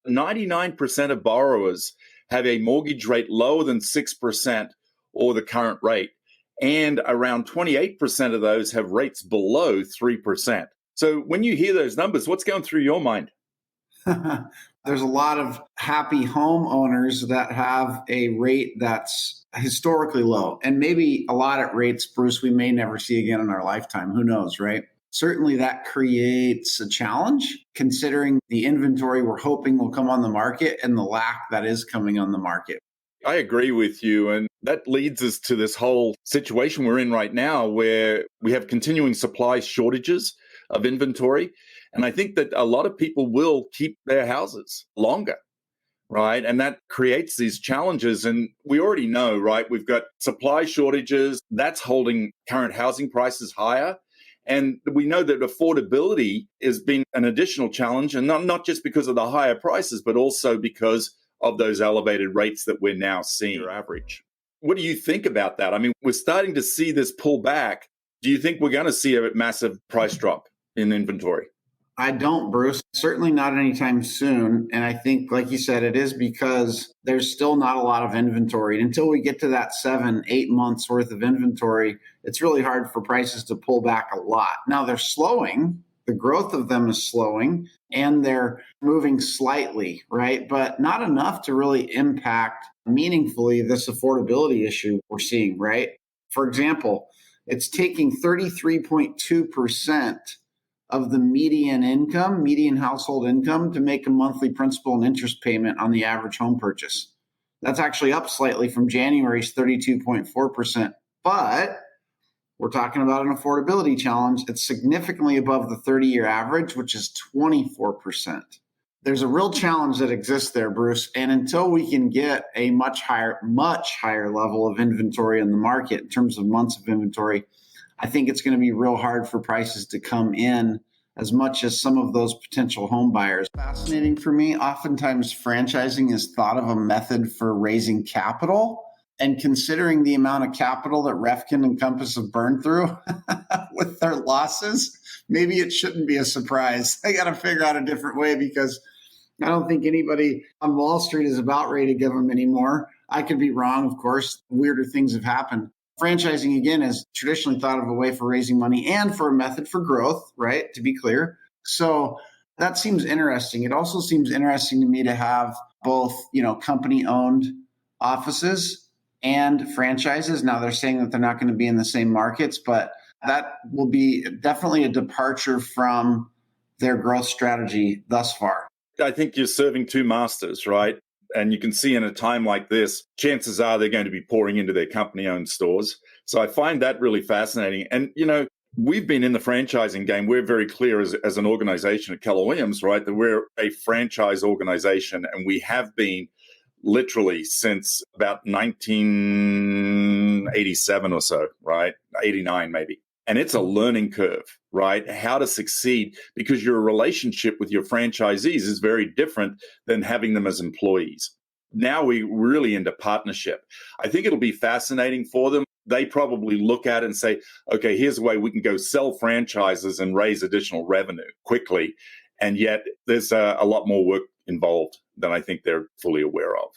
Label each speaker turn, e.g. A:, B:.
A: 99% of borrowers have a mortgage rate lower than 6% or the current rate. And around 28% of those have rates below 3%. So when you hear those numbers, what's going through your mind?
B: There's a lot of happy homeowners that have a rate that's historically low, and maybe a lot at rates, Bruce, we may never see again in our lifetime. Who knows, right? Certainly that creates a challenge considering the inventory we're hoping will come on the market and the lack that is coming on the market.
A: I agree with you. And that leads us to this whole situation we're in right now where we have continuing supply shortages of inventory. And I think that a lot of people will keep their houses longer, right? And that creates these challenges. And we already know, right? We've got supply shortages. That's holding current housing prices higher. And we know that affordability has been an additional challenge, and not just because of the higher prices, but also because of those elevated rates that we're now seeing average. What do you think about that? I mean, we're starting to see this pull back. Do you think we're going to see a massive price drop in inventory?
B: I don't, Bruce. Certainly not anytime soon. And I think, like you said, it is because there's still not a lot of inventory. And until we get to that 7-8 months worth of inventory, it's really hard for prices to pull back a lot. Now they're slowing. The growth of them is slowing and they're moving slightly, right? But not enough to really impact meaningfully this affordability issue we're seeing, right? For example, it's taking 33.2% of the median household income to make a monthly principal and interest payment on the average home purchase. That's actually up slightly from January's 32.4%. But we're talking about an affordability challenge. It's significantly above the 30-year average, which is 24%. There's a real challenge that exists there, Bruce. And until we can get a much higher level of inventory in the market in terms of months of inventory, I think it's going to be real hard for prices to come in as much as some of those potential home buyers. Fascinating for me. Oftentimes, franchising is thought of a method for raising capital. And considering the amount of capital that Refkin and Compass have burned through with their losses, maybe it shouldn't be a surprise. They got to figure out a different way because I don't think anybody on Wall Street is about ready to give them anymore. I could be wrong, of course. Weirder things have happened. Franchising, again, is traditionally thought of a way for raising money and for a method for growth, right? To be clear. So that seems interesting. It also seems interesting to me to have both, company-owned offices and franchises. Now they're saying that they're not going to be in the same markets, but that will be definitely a departure from their growth strategy thus far.
A: I think you're serving two masters, right? And you can see in a time like this, chances are they're going to be pouring into their company-owned stores. So I find that really fascinating. And, we've been in the franchising game. We're very clear as an organization at Keller Williams, right, that we're a franchise organization. And we have been literally since about 1987 or so, right? 89 maybe. And it's a learning curve, right? How to succeed, because your relationship with your franchisees is very different than having them as employees. Now we're really into partnership. I think it'll be fascinating for them. They probably look at it and say, okay, here's a way we can go sell franchises and raise additional revenue quickly. And yet there's a lot more work involved than I think they're fully aware of.